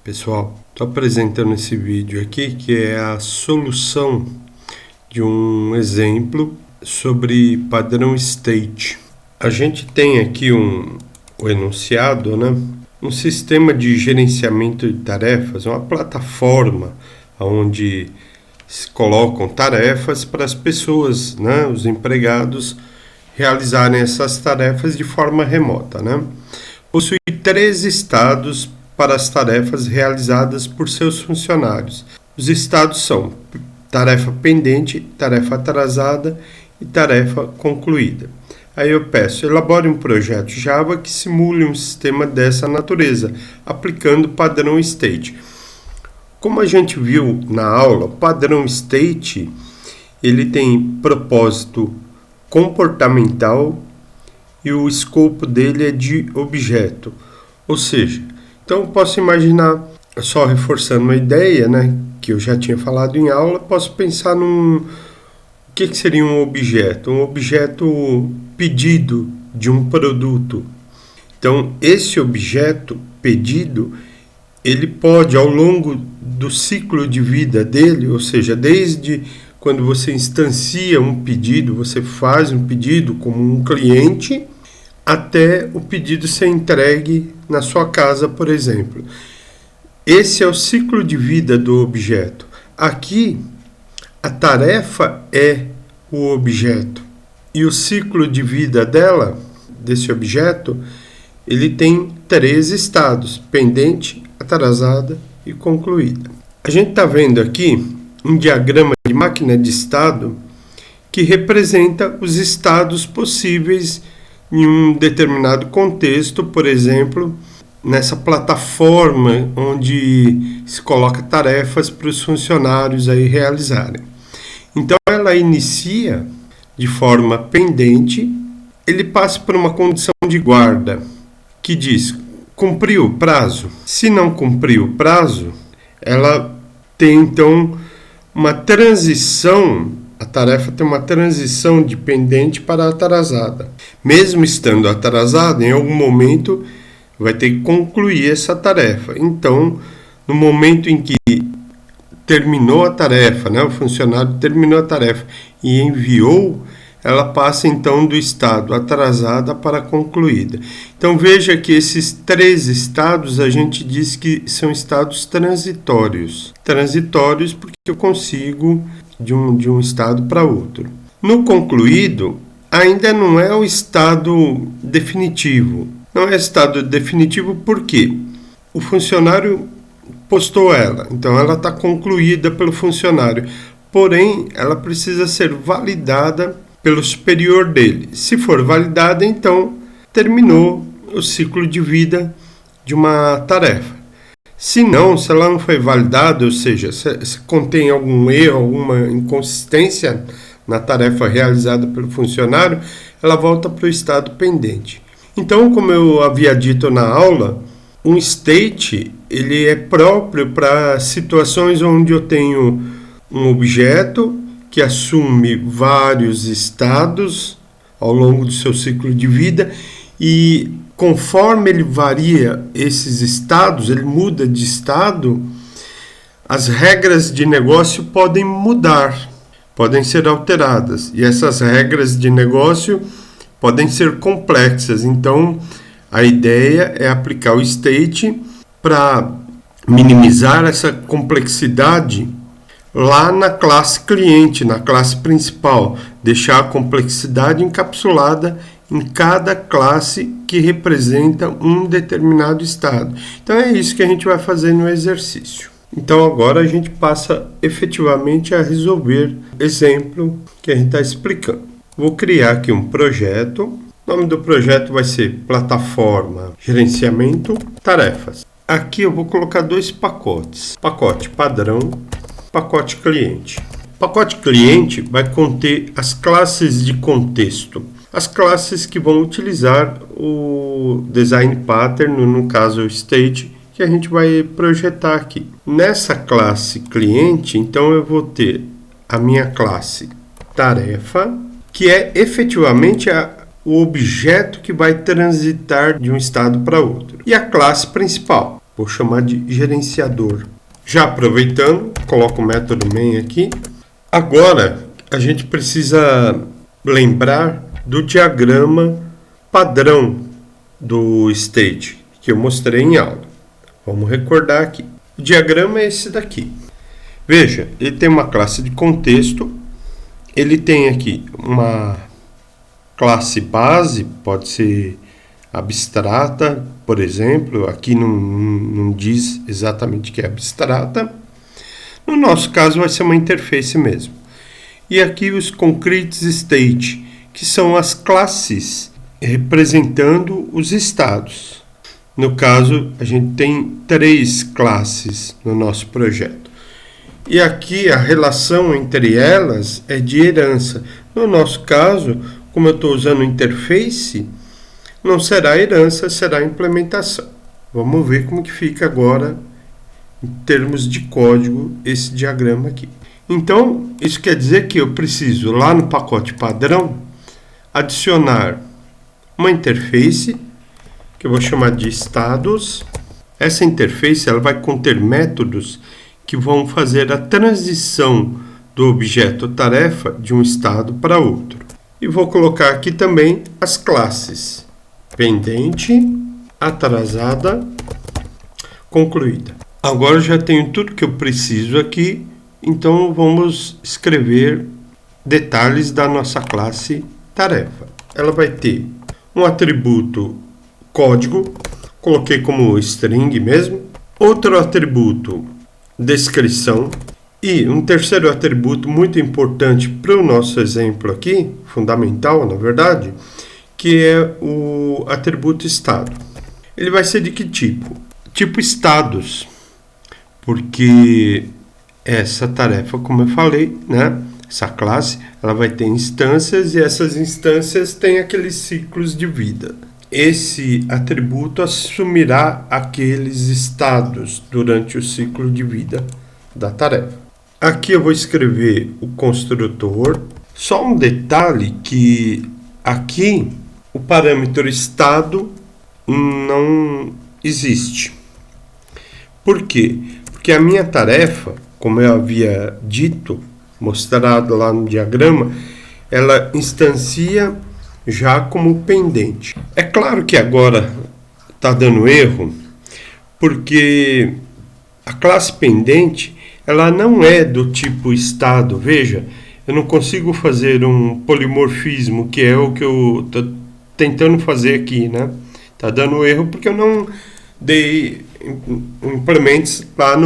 Pessoal, estou apresentando esse vídeo aqui que é a solução de um exemplo sobre padrão state. A gente tem aqui o enunciado, né? Um sistema de gerenciamento de tarefas, uma plataforma onde se colocam tarefas para as pessoas, né? Os empregados realizarem essas tarefas de forma remota, né? Possui 3 estados para as tarefas realizadas por seus funcionários. Os estados são tarefa pendente, tarefa atrasada e tarefa concluída. Aí eu peço, elabore um projeto Java que simule um sistema dessa natureza, aplicando o padrão state. Como a gente viu na aula, o padrão state ele tem propósito comportamental e o escopo dele é de objeto, ou seja, então eu posso imaginar, só reforçando uma ideia, né, que eu já tinha falado em aula, posso pensar o que seria um objeto? Um objeto pedido de um produto. Então, esse objeto pedido, ele pode, ao longo do ciclo de vida dele, ou seja, desde quando você instancia um pedido, você faz um pedido como um cliente, até o pedido ser entregue na sua casa, por exemplo. Esse é o ciclo de vida do objeto. Aqui, a tarefa é o objeto. E o ciclo de vida desse objeto, ele tem 3 estados: pendente, atrasada e concluída. A gente está vendo aqui um diagrama de máquina de estado que representa os estados possíveis em um determinado contexto, por exemplo, nessa plataforma onde se coloca tarefas para os funcionários aí realizarem. Então ela inicia de forma pendente, ele passa por uma condição de guarda que diz cumpriu o prazo. Se não cumpriu o prazo, ela tem então uma transição. A tarefa tem uma transição de pendente para atrasada. Mesmo estando atrasada, em algum momento vai ter que concluir essa tarefa. Então, no momento em que terminou a tarefa, né, o funcionário terminou a tarefa e enviou, ela passa então do estado atrasada para concluída. Então veja que esses 3 estados a gente diz que são estados transitórios. Transitórios porque eu consigo de um estado para outro. No concluído, ainda não é o estado definitivo. Não é estado definitivo porque o funcionário postou ela, então ela está concluída pelo funcionário. Porém, ela precisa ser validada pelo superior dele. Se for validada, então terminou o ciclo de vida de uma tarefa. Se não, se ela não foi validada, ou seja, se contém algum erro, alguma inconsistência na tarefa realizada pelo funcionário, ela volta para o estado pendente. Então, como eu havia dito na aula, um state ele é próprio para situações onde eu tenho um objeto que assume vários estados ao longo do seu ciclo de vida e conforme ele varia esses estados, ele muda de estado, as regras de negócio podem mudar, podem ser alteradas. E essas regras de negócio podem ser complexas. Então, a ideia é aplicar o state para minimizar essa complexidade lá na classe cliente, na classe principal, deixar a complexidade encapsulada em cada classe que representa um determinado estado. Então é isso que a gente vai fazer no exercício. Então agora a gente passa efetivamente a resolver o exemplo que a gente está explicando. Vou criar aqui um projeto. O nome do projeto vai ser Plataforma Gerenciamento Tarefas. Aqui eu vou colocar 2 pacotes. Pacote padrão, pacote cliente. O pacote cliente vai conter as classes de contexto. As classes que vão utilizar o design pattern, no caso o state, que a gente vai projetar aqui. Nessa classe cliente, então eu vou ter a minha classe tarefa, que é efetivamente o objeto que vai transitar de um estado para outro. E a classe principal. Vou chamar de gerenciador. Já aproveitando, coloco o método main aqui. Agora, a gente precisa lembrar do diagrama padrão do state, que eu mostrei em aula. Vamos recordar aqui. O diagrama é esse daqui. Veja, ele tem uma classe de contexto, ele tem aqui uma classe base, pode ser abstrata, por exemplo, aqui não diz exatamente que é abstrata. No nosso caso vai ser uma interface mesmo. E aqui os concrete state, que são as classes representando os estados. No caso, a gente tem 3 classes no nosso projeto. E aqui a relação entre elas é de herança. No nosso caso, como eu estou usando interface, não será herança, será implementação. Vamos ver como que fica agora, em termos de código, esse diagrama aqui. Então, isso quer dizer que eu preciso, lá no pacote padrão, adicionar uma interface, que eu vou chamar de estados. Essa interface ela vai conter métodos que vão fazer a transição do objeto tarefa de um estado para outro. E vou colocar aqui também as classes pendente, atrasada, concluída. Agora eu já tenho tudo que eu preciso aqui, então vamos escrever detalhes da nossa classe tarefa. Ela vai ter um atributo código, coloquei como string mesmo, outro atributo descrição e um terceiro atributo muito importante para o nosso exemplo aqui, fundamental na verdade, que é o atributo estado. Ele vai ser de que tipo? Tipo estados, porque essa tarefa, como eu falei, né? Essa classe, ela vai ter instâncias e essas instâncias têm aqueles ciclos de vida. Esse atributo assumirá aqueles estados durante o ciclo de vida da tarefa. Aqui eu vou escrever o construtor. Só um detalhe que aqui o parâmetro estado não existe. Por quê? Porque a minha tarefa, como eu havia dito, mostrado lá no diagrama, ela instancia já como pendente. É claro que agora está dando erro, porque a classe pendente ela não é do tipo estado. Veja, eu não consigo fazer um polimorfismo, que é o que eu estou tentando fazer aqui, né? Está dando erro porque eu não dei implementos lá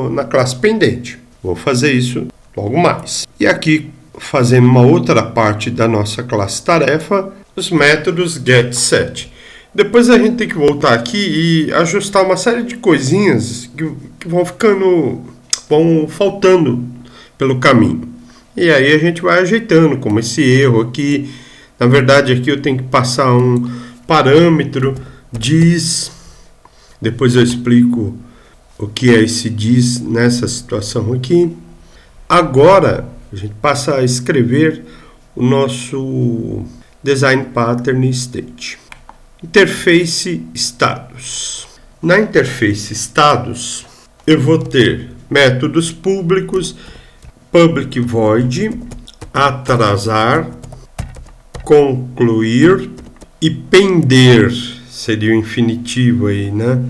na classe pendente. Vou fazer isso logo mais. E aqui, fazendo uma outra parte da nossa classe tarefa, os métodos getSet. Depois a gente tem que voltar aqui e ajustar uma série de coisinhas que vão faltando pelo caminho. E aí a gente vai ajeitando, como esse erro aqui. Na verdade, aqui eu tenho que passar um parâmetro diz. Depois eu explico o que é esse diz nessa situação aqui. Agora, a gente passa a escrever o nosso design pattern state. Interface status. Na interface status, eu vou ter métodos públicos, public void, atrasar, concluir e pender. Seria o infinitivo aí, né?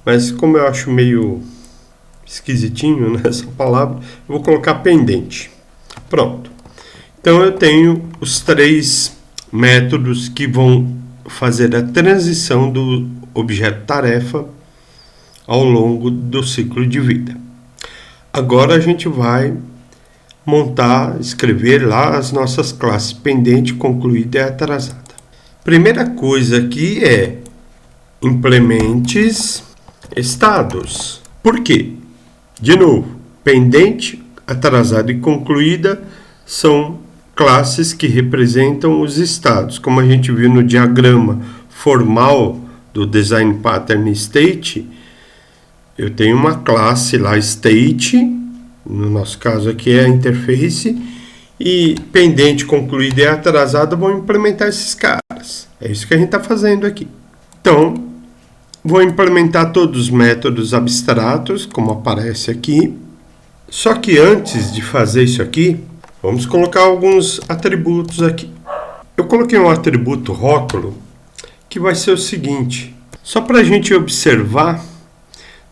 Mas como eu acho meio esquisitinho nessa palavra, eu vou colocar pendente. Pronto. Então eu tenho os 3 métodos que vão fazer a transição do objeto tarefa ao longo do ciclo de vida. Agora a gente vai escrever lá as nossas classes pendente, concluída e atrasada. Primeira coisa aqui é implementes estados. Por quê? De novo, pendente, atrasada e concluída são classes que representam os estados. Como a gente viu no diagrama formal do design pattern state, eu tenho uma classe lá state, no nosso caso aqui é a interface, e pendente, concluída e atrasada vão implementar esses caras. É isso que a gente está fazendo aqui. Então, Vou implementar todos os métodos abstratos, como aparece aqui. Só que antes de fazer isso aqui, vamos colocar alguns atributos aqui. Eu coloquei um atributo rótulo, que vai ser o seguinte. Só para a gente observar,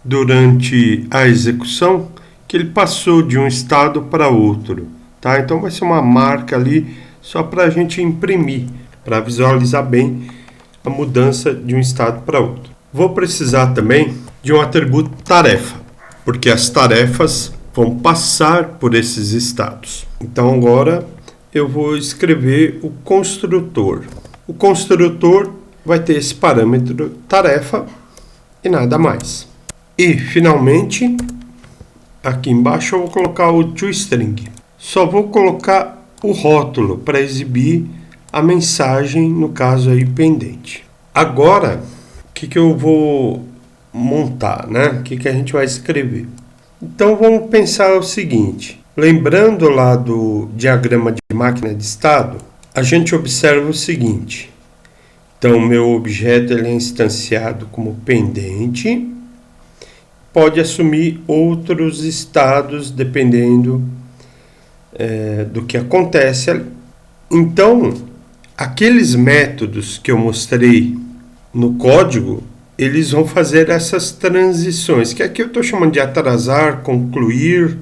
durante a execução, que ele passou de um estado para outro. Tá? Então vai ser uma marca ali, só para a gente imprimir, para visualizar bem a mudança de um estado para outro. Vou precisar também de um atributo tarefa, porque as tarefas vão passar por esses estados. Então agora eu vou escrever o construtor. O construtor vai ter esse parâmetro tarefa e nada mais. E finalmente, aqui embaixo eu vou colocar o toString. Só vou colocar o rótulo para exibir a mensagem, no caso aí pendente. Agora, o que eu vou montar, né? O que a gente vai escrever? Então vamos pensar o seguinte. Lembrando lá do diagrama de máquina de estado, a gente observa o seguinte. Então meu objeto ele é instanciado como pendente, pode assumir outros estados dependendo do que acontece ali. Então, aqueles métodos que eu mostrei no código, eles vão fazer essas transições, que aqui eu estou chamando de atrasar, concluir,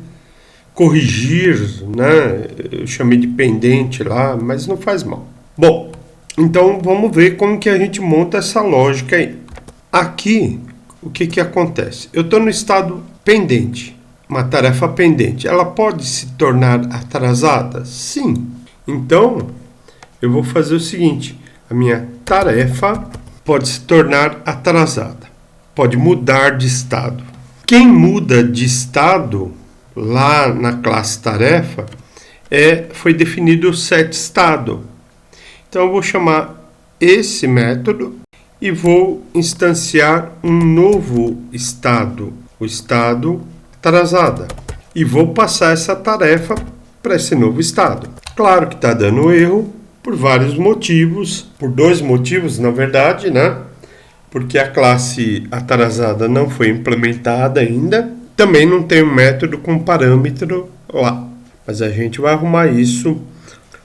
corrigir, né? Eu chamei de pendente lá, mas não faz mal. Bom, então vamos ver como que a gente monta essa lógica aí. Aqui, o que acontece? Eu estou no estado pendente, uma tarefa pendente. Ela pode se tornar atrasada? Sim. Então, eu vou fazer o seguinte. A minha tarefa pode se tornar atrasada. Pode mudar de estado. Quem muda de estado, lá na classe tarefa, foi definido o setStado. Então, eu vou chamar esse método e vou instanciar um novo estado, o estado atrasada. E vou passar essa tarefa para esse novo estado. Claro que está dando erro por vários motivos, por dois motivos na verdade, né? Porque a classe atrasada não foi implementada ainda. Também não tem um método com parâmetro lá. Mas a gente vai arrumar isso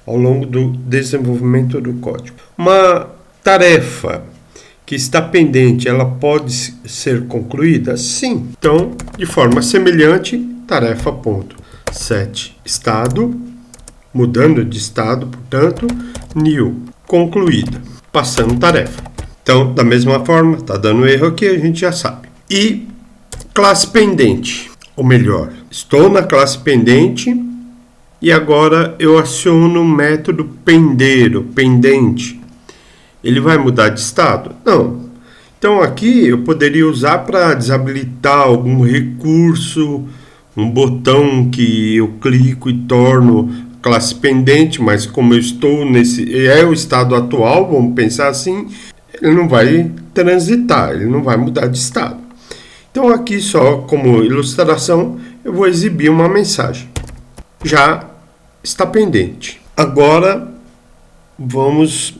ao longo do desenvolvimento do código. Uma tarefa que está pendente, ela pode ser concluída? Sim. Então, de forma semelhante, tarefa.setStado, mudando de estado, portanto, new, concluída, passando tarefa. Então, da mesma forma, está dando erro aqui, a gente já sabe. E classe pendente, ou melhor, estou na classe pendente e agora eu aciono o método pendente. Ele vai mudar de estado? Não. Então aqui eu poderia usar para desabilitar algum recurso, um botão que eu clico e torno classe pendente, mas como eu estou nesse, o estado atual, vamos pensar assim, ele não vai transitar, ele não vai mudar de estado. Então aqui só como ilustração eu vou exibir uma mensagem. Já está pendente. Agora vamos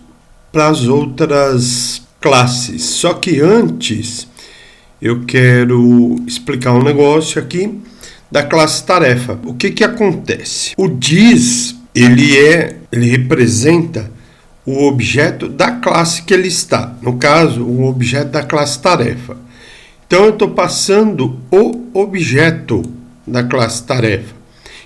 para as outras classes. Só que antes eu quero explicar um negócio aqui da classe tarefa. O que acontece? O dis, ele representa o objeto da classe que ele está. No caso, o objeto da classe tarefa. Então eu estou passando o objeto da classe tarefa,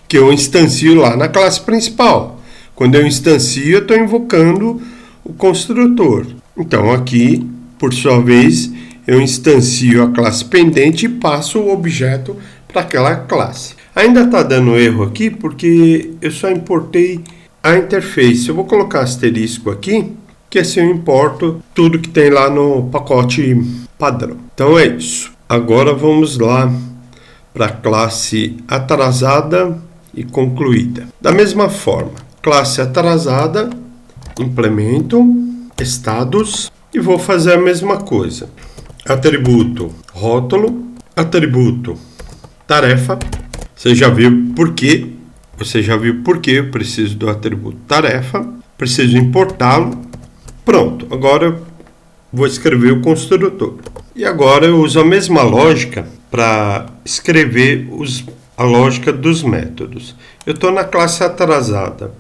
que eu instancio lá na classe principal. Quando eu instancio, eu estou invocando o construtor. Então aqui, por sua vez, eu instancio a classe pendente e passo o objeto para aquela classe. Ainda está dando erro aqui porque eu só importei a interface. Eu vou colocar asterisco aqui, que assim eu importo tudo que tem lá no pacote padrão. Então é isso. Agora vamos lá para a classe atrasada e concluída. Da mesma forma, classe atrasada, implemento, estados e vou fazer a mesma coisa. Atributo rótulo, atributo tarefa. Você já viu por quê? Eu preciso do atributo tarefa, preciso importá-lo. Pronto, agora eu vou escrever o construtor. E agora eu uso a mesma lógica para escrever a lógica dos métodos. Eu estou na classe atrasada.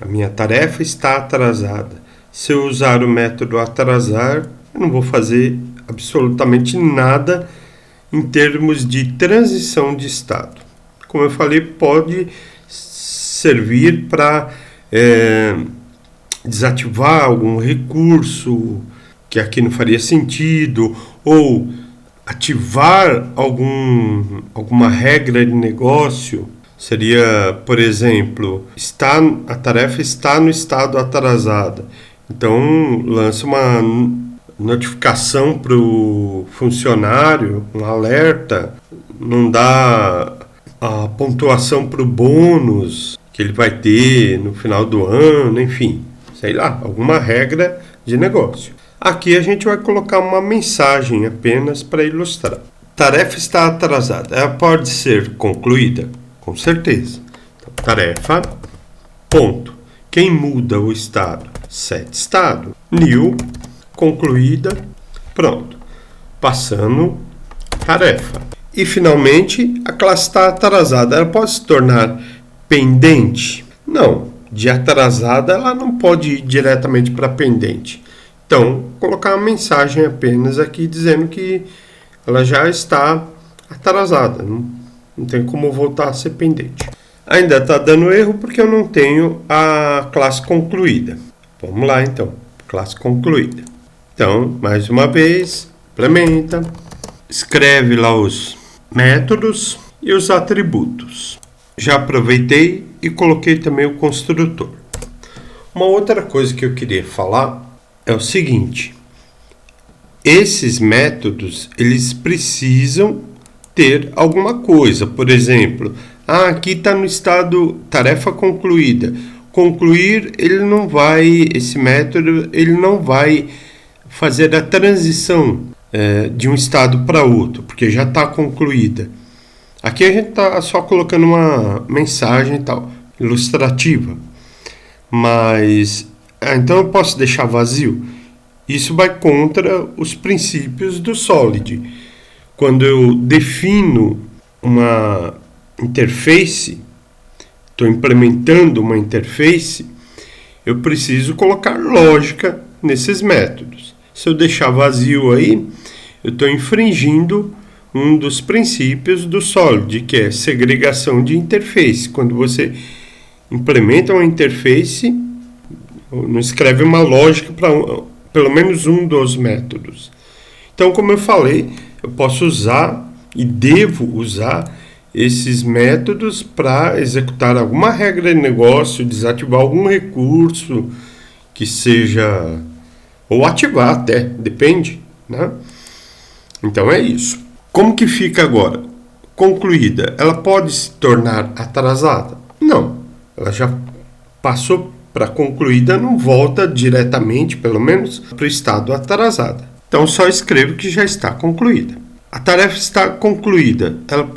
A minha tarefa está atrasada. Se eu usar o método atrasar, eu não vou fazer absolutamente nada em termos de transição de estado. Como eu falei, pode servir para desativar algum recurso que aqui não faria sentido, ou ativar alguma regra de negócio. Seria, por exemplo, a tarefa está no estado atrasada. Então, lança uma notificação para o funcionário, um alerta, não dá a pontuação para o bônus que ele vai ter no final do ano, enfim, sei lá, alguma regra de negócio. Aqui a gente vai colocar uma mensagem apenas para ilustrar. Tarefa está atrasada. Ela pode ser concluída? Com certeza. Então, tarefa, ponto. Quem muda o estado? Set estado. New, concluída, pronto. Passando tarefa. E finalmente, a classe está atrasada. Ela pode se tornar pendente? Não. De atrasada, ela não pode ir diretamente para pendente. Então, colocar uma mensagem apenas aqui dizendo que ela já está atrasada. Não tem como voltar a ser pendente. Ainda está dando erro porque eu não tenho a classe concluída. Vamos lá então. Classe concluída. Então, mais uma vez, implementa. Escreve lá os métodos e os atributos. Já aproveitei e coloquei também o construtor. Uma outra coisa que eu queria falar é o seguinte: esses métodos, eles precisam ter alguma coisa. Por exemplo, aqui está no estado tarefa concluída. Concluir, esse método, ele não vai fazer a transição de um estado para outro, porque já está concluída. Aqui a gente está só colocando uma mensagem e tal, ilustrativa. Mas então eu posso deixar vazio? Isso vai contra os princípios do Solid. Quando eu defino uma interface, estou implementando uma interface, eu preciso colocar lógica nesses métodos. Se eu deixar vazio aí, eu estou infringindo um dos princípios do Solid, que é segregação de interface. Quando você implementa uma interface, não escreve uma lógica para pelo menos um dos métodos. Então, como eu falei, eu posso usar e devo usar esses métodos para executar alguma regra de negócio, desativar algum recurso que seja, ou ativar até, depende, né? Então é isso. Como que fica agora? Concluída, ela pode se tornar atrasada? Não, ela já passou para concluída, não volta diretamente, pelo menos, para o estado atrasada. Então só escrevo que já está concluída. A tarefa está concluída, ela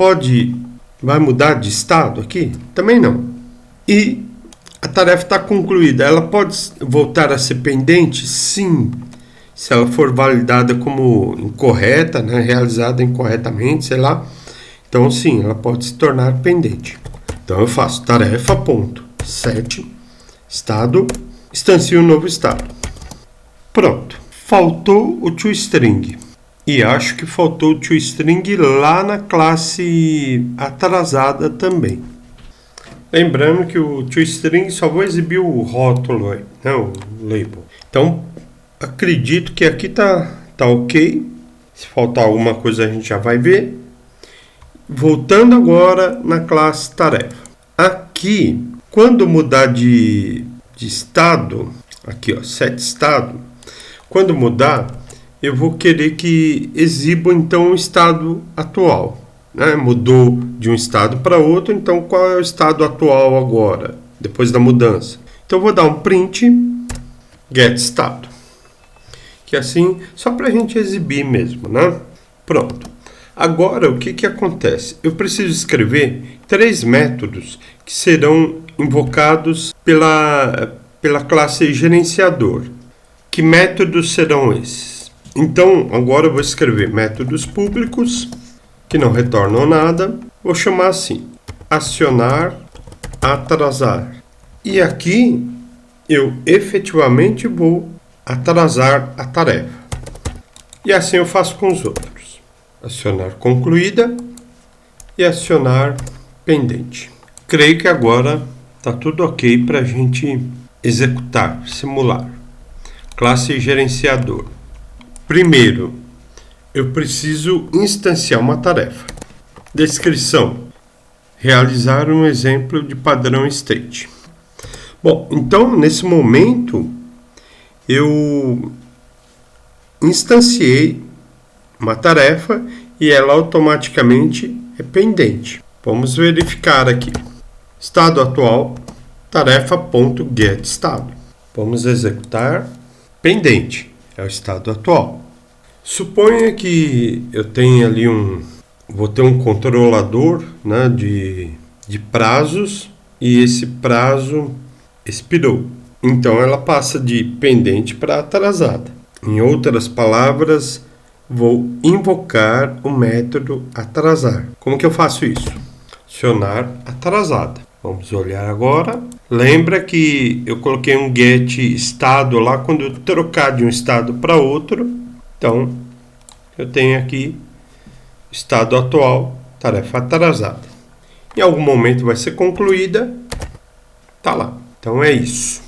vai mudar de estado aqui? Também não. E a tarefa está concluída, ela pode voltar a ser pendente? Sim. Se ela for validada como incorreta, né, realizada incorretamente, sei lá. Então sim, ela pode se tornar pendente. Então eu faço tarefa, ponto, set, estado, instancio um novo estado. Pronto. Faltou o toString. E acho que faltou o toString lá na classe atrasada também. Lembrando que o toString só vou exibir o rótulo aí, né, o label. Então, acredito que aqui tá ok. Se faltar alguma coisa a gente já vai ver. Voltando agora na classe tarefa. Aqui, quando mudar de estado, aqui ó, set estado, quando mudar, eu vou querer que exiba então o estado atual, né? Mudou de um estado para outro, então qual é o estado atual agora, depois da mudança? Então eu vou dar um print get estado, que assim, só para a gente exibir mesmo, né? Pronto. Agora o que acontece? Eu preciso escrever 3 métodos que serão invocados pela classe gerenciador. Que métodos serão esses? Então, agora eu vou escrever métodos públicos que não retornam nada. Vou chamar assim, acionar, atrasar. E aqui eu efetivamente vou atrasar a tarefa. E assim eu faço com os outros. Acionar concluída e acionar pendente. Creio que agora está tudo ok para a gente executar, simular. Classe gerenciador. Primeiro, eu preciso instanciar uma tarefa. Descrição. Realizar um exemplo de padrão state. Bom, então nesse momento eu instanciei uma tarefa e ela automaticamente é pendente. Vamos verificar aqui. Estado atual, tarefa.getEstado. Vamos executar. Pendente é o estado atual. Suponha que eu tenha ali vou ter um controlador, né, de prazos e esse prazo expirou. Então ela passa de pendente para atrasada. Em outras palavras, vou invocar o método atrasar. Como que eu faço isso? Acionar atrasada. Vamos olhar agora. Lembra que eu coloquei um get estado lá quando eu trocar de um estado para outro. Então, eu tenho aqui estado atual, tarefa atrasada. Em algum momento vai ser concluída. Tá lá. Então é isso.